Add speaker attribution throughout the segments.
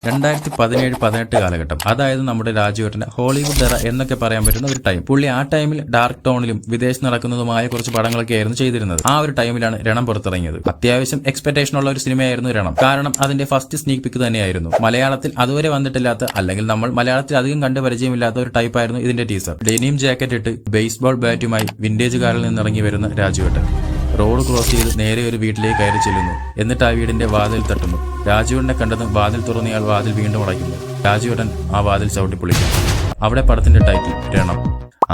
Speaker 1: 2017-18 കാലഘട്ടം, അതായത് നമ്മുടെ രാജുവേട്ടന്റെ ഹോളിവുഡ് എറ എന്നൊക്കെ പറയാൻ പറ്റുന്ന ഒരു ടൈം. പുള്ളി ആ ടൈമിൽ ഡാർക്ക് ടോണിലും വിദേശത്ത് നടക്കുന്നതുമായ കുറച്ച് പടങ്ങളൊക്കെ ആയിരുന്നു ചെയ്തിരുന്നത്. ആ ഒരു ടൈമിലാണ് രണം പുറത്തിറങ്ങിയത്. അത്യാവശ്യം എക്സ്പെക്ടേഷൻ ഉള്ള ഒരു സിനിമയായിരുന്നു രണം. കാരണം അതിന്റെ ഫസ്റ്റ് സ്നീക് പിക്ക് തന്നെയായിരുന്നു. മലയാളത്തിൽ അതുവരെ വന്നിട്ടില്ലാത്ത, അല്ലെങ്കിൽ നമ്മൾ മലയാളത്തിൽ അധികം കണ്ട് പരിചയമില്ലാത്ത ഒരു ടൈപ്പായിരുന്നു ഇതിന്റെ ടീസർ. ഡെനിം ജാക്കറ്റ് ഇട്ട് ബേസ്ബോൾ ബാറ്റുമായി വിന്റേജ് കാറിൽ നിന്നിറങ്ങി വരുന്ന രാജുവേട്ടൻ റോഡ് ക്രോസ് ചെയ്ത് നേരെ ഒരു വീട്ടിലേക്ക് കയറി ചെല്ലുന്നു. എന്നിട്ട് ആ വീടിന്റെ വാതിൽ തട്ടുന്നു. രാജുവേട്ടനെ കണ്ടതും വാതിൽ തുറന്നയാൾ വാതിൽ വീണ്ടും അടയ്ക്കുന്നു. രാജുവേട്ടൻ ആ വാതിൽ ചവിട്ടിപ്പൊളിക്കുന്നു. അവിടെ പടത്തിന്റെ ടൈറ്റിൽ രണം.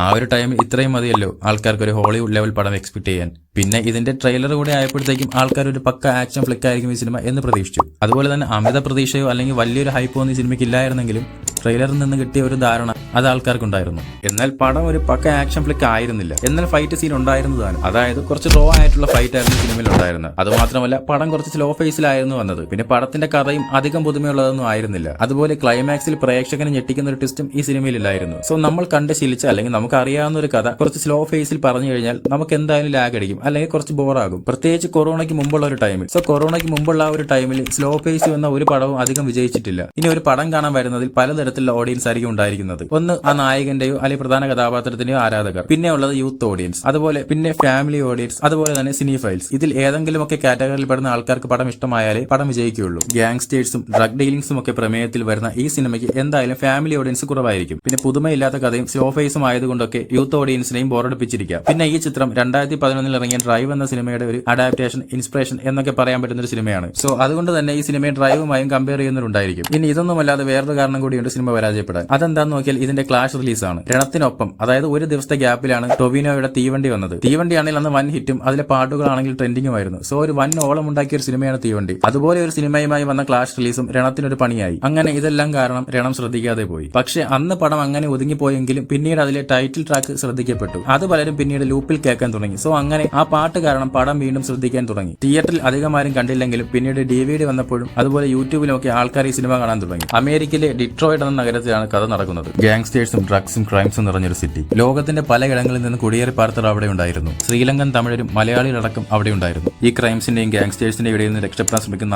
Speaker 1: ആ ഒരു ടൈമിൽ ഇത്രയും മതിയല്ലോ ആൾക്കാർക്ക് ഒരു ഹോളിവുഡ് ലെവൽ പടം എക്സ്പെക്ട് ചെയ്യാൻ. പിന്നെ ഇതിന്റെ ട്രെയിലർ കൂടെ ആയപ്പോഴത്തേക്കും ആൾക്കാർ ഒരു പക്ക ആക്ഷൻ ഫ്ലിക്ക് ആയിരിക്കും ഈ സിനിമ എന്ന് പ്രതീക്ഷിച്ചു. അതുപോലെ തന്നെ അമിത പ്രതീക്ഷയോ അല്ലെങ്കിൽ വലിയൊരു ഹൈപ്പോ ഒന്നും ഈ സിനിമയ്ക്ക് ഇല്ലായിരുന്നെങ്കിലും ട്രെയിലറിൽ നിന്ന് കിട്ടിയ ഒരു ധാരണ അത് ആൾക്കാർക്കുണ്ടായിരുന്നു. എന്നാൽ പടം ഒരു പക്ക ആക്ഷൻ ഫ്ലിക്ക് ആയിരുന്നില്ല. എന്നാൽ ഫൈറ്റ് സീൻ ഉണ്ടായിരുന്നതാണ്. അതായത് കുറച്ച് റോ ആയിട്ടുള്ള ഫൈറ്റ് ആയിരുന്നു സിനിമയിൽ ഉണ്ടായിരുന്നത്. അതുമാത്രമല്ല പടം കുറച്ച് സ്ലോ ഫേസിലായിരുന്നു വന്നത്. പിന്നെ പടത്തിന്റെ കഥയും അധികം പുതുമയുള്ളതൊന്നും ആയിരുന്നില്ല. അതുപോലെ ക്ലൈമാക്സിൽ പ്രേക്ഷകനെ ഞെട്ടിക്കുന്ന ഒരു ട്വിസ്റ്റും ഈ സിനിമയിലില്ലായിരുന്നു. സോ നമ്മൾ കണ്ട് ശീലിച്ച, അല്ലെങ്കിൽ നമുക്ക് അറിയാവുന്ന ഒരു കഥ കുറച്ച് സ്ലോ ഫേസിൽ പറഞ്ഞു കഴിഞ്ഞാൽ നമുക്ക് എന്തായാലും ലാഗ് അടിക്കും, അല്ലെങ്കിൽ കുറച്ച് ബോറാകും. പ്രത്യേകിച്ച് കൊറോണയ്ക്ക് മുമ്പുള്ള ഒരു ടൈമിൽ. സോ കൊറോണയ്ക്ക് മുമ്പുള്ള ആ ഒരു ടൈമിൽ സ്ലോ ഫേസ് വന്ന ഒരു പടവും അധികം വിജയിച്ചിട്ടില്ല. ഇനി ഒരു പടം കാണാൻ വരുന്നതിൽ പലതരത്തിലുള്ള ഓഡിയൻസ് ആയിരിക്കും ഉണ്ടായിരിക്കുന്നത്. ഒന്ന് ആ നായകന്റെയോ അല്ലെങ്കിൽ പ്രധാന കഥാപാത്രത്തിന്റെയോ ആരാധകർ, പിന്നെ ഉള്ളത് യൂത്ത് ഓഡിയൻസ്, അതുപോലെ പിന്നെ ഫാമിലി ഓഡിയൻസ്, അതുപോലെ തന്നെ സിനിഫൈൽസ്. ഇതിൽ ഏതെങ്കിലുമൊക്കെ കാറ്റഗറിയിൽ പെടുന്ന ആൾക്കാർക്ക് പടം ഇഷ്ടമായാലേ പടം വിജയിക്കുകയുള്ളൂ. ഗാങ്സ്റ്റേഴ്സും ഡ്രഗ് ഡീലിംഗ്സും ഒക്കെ പ്രമേയത്തിൽ വരുന്ന ഈ സിനിമയ്ക്ക് എന്തായാലും ഫാമിലി ഓഡിയൻസ് കുറവായിരിക്കും. പിന്നെ പുതുമയില്ലാത്ത കഥയും സ്ലോ ഫേസും ആയതുകൊണ്ടൊക്കെ യൂത്ത് ഓഡിയൻസിനെയും ബോറടിപ്പിച്ചിരിക്കാം. പിന്നെ ഈ ചിത്രം 2011 ഇറങ്ങിയ ഡ്രൈവ് എന്ന സിനിമയുടെ ഒരു അഡാപ്റ്റേഷൻ, ഇൻസ്പിറേഷൻ എന്നൊക്കെ പറയാൻ പറ്റുന്ന ഒരു സിനിമയാണ്. സോ അതുകൊണ്ട് തന്നെ ഈ സിനിമയെ ഡ്രൈവുമായും കമ്പയർ ചെയ്യുന്നവരുണ്ടായിരിക്കും. ഇനി ഇതൊന്നുമല്ലാതെ വേറൊരു കാരണം കൂടിയുണ്ട് സിനിമ പരാജയപ്പെടാൻ. അതെന്താന്ന് നോക്കിയാൽ ഇതിന്റെ ക്ലാഷ് റിലീസാണ്. രണത്തിനൊപ്പം, അതായത് ഒരു ദിവസത്തെ ഗ്യാപ്പിലാണ് ടൊവിനോയുടെ തീവണ്ടി വന്നത്. തീവണ്ടിയാണെങ്കിൽ അന്ന് വൻ ഹിറ്റും അതിലെ പാട്ടുകളാണെങ്കിൽ ട്രെൻഡിങ്ങുമായിരുന്നു. സോ ഒരു വൻ ഓളം ഉണ്ടാക്കിയ ഒരു സിനിമയാണ് തീവണ്ടി. അതുപോലെ ഒരു സിനിമയുമായി വന്ന ക്ലാഷ് റിലീസും രണത്തിനൊരു പണിയായി. അങ്ങനെ ഇതെല്ലാം കാരണം രണം ശ്രദ്ധിക്കാതെ പോയി. പക്ഷെ അന്ന് പടം അങ്ങനെ ഒതുങ്ങിപ്പോയെങ്കിലും പിന്നീട് അതിലെ ടൈറ്റിൽ ട്രാക്ക് ശ്രദ്ധിക്കപ്പെട്ടു. അത് പലരും പിന്നീട് ലൂപ്പിൽ കേൾക്കാൻ തുടങ്ങി. സോ അങ്ങനെ ആ പാട്ട് കാരണം പടം വീണ്ടും ശ്രദ്ധിക്കാൻ തുടങ്ങി. തിയേറ്ററിൽ അധികമാരും കണ്ടില്ലെങ്കിലും പിന്നീട് DVD വന്നപ്പോഴും അതുപോലെ യൂട്യൂബിലും ഒക്കെ ആൾക്കാർ ഈ സിനിമ കാണാൻ തുടങ്ങി. അമേരിക്കയിലെ ഡിട്രോയിഡ് എന്ന നഗരത്തിലാണ് കഥ നടക്കുന്നത്. ഗാങ്സ്റ്റേഴ്സും ഡ്രഗ്സും ക്രൈംസും നിറഞ്ഞൊരു സിറ്റി. ലോകത്തിന്റെ പലയിടങ്ങളിൽ നിന്ന് കുടിയേറി പാർത്തർ അവിടെ ഉണ്ടായിരുന്നു. ശ്രീലങ്കൻ തമിഴരും മലയാളികളടക്കം അവിടെ ഉണ്ടായിരുന്നു. ഈ ക്രൈംസിന്റെയും ഗാങ്സ്റ്റേഴ്സിന്റെയും ഇടയിൽ നിന്ന് രക്ഷപ്പെടാൻ ശ്രമിക്കുന്ന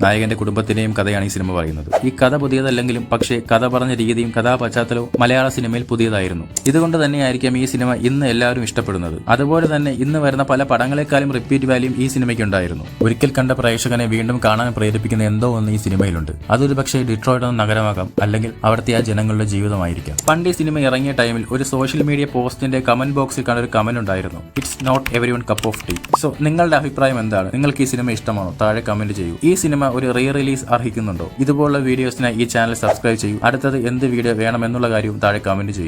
Speaker 1: നായകന്റെ കുടുംബത്തിന്റെയും കഥയാണ് ഈ സിനിമ പറയുന്നത്. ഈ കഥ പുതിയതല്ലെങ്കിലും പക്ഷേ കഥ പറഞ്ഞ രീതിയും കഥാപശ്ചാത്തലവും മലയാള സിനിമയിൽ പുതിയതായിരുന്നു. ഇതുകൊണ്ട് തന്നെയായിരിക്കാം ഈ സിനിമ ഇന്ന് എല്ലാവരും ഇഷ്ടപ്പെടുന്നത്. അതുപോലെ തന്നെ ഇന്ന് വരുന്ന പല പടങ്ങളെക്കാളും റിപ്പീറ്റ് വാല്യൂം ഈ സിനിമയ്ക്ക് ഉണ്ടായിരുന്നു. ഒരിക്കൽ കണ്ട പ്രേക്ഷകനെ വീണ്ടും കാണാൻ പ്രേരിപ്പിക്കുന്ന എന്തോ ഒന്ന് ഈ സിനിമയിലുണ്ട്. അതൊരു പക്ഷേ ഡിട്രോയിഡ് എന്ന നഗരമാകാം, അല്ലെങ്കിൽ അവിടുത്തെ ആ ജനങ്ങളുടെ ജീവിതമായിരിക്കാം. പണ്ട് ഈ സിനിമ ഇറങ്ങിയ ടൈമിൽ ഒരു സോഷ്യൽ മീഡിയ പോസ്റ്റിന്റെ കമന്റ് ബോക്സിൽ കണ്ട ഒരു കമന്റ് ഉണ്ടായിരുന്നു. It's not everyone cup of tea. So നിങ്ങളുടെ അഭിപ്രായം എന്താണ്? നിങ്ങൾക്ക് ഈ സിനിമ ഇഷ്ടമാണോ? താഴെ കമന്റ് ചെയ്യൂ. ഈ സിനിമ ഒരു റീ റിലീസ് അർഹിക്കുന്നുണ്ടോ? ഇതുപോലുള്ള വീഡിയോസിനായി ഈ ചാനൽ സബ്സ്ക്രൈബ് ചെയ്യൂ. അടുത്തത് എന്ത് വീഡിയോ വേണമെന്നുള്ള കാര്യവും താഴെ കമന്റ് ചെയ്യൂ.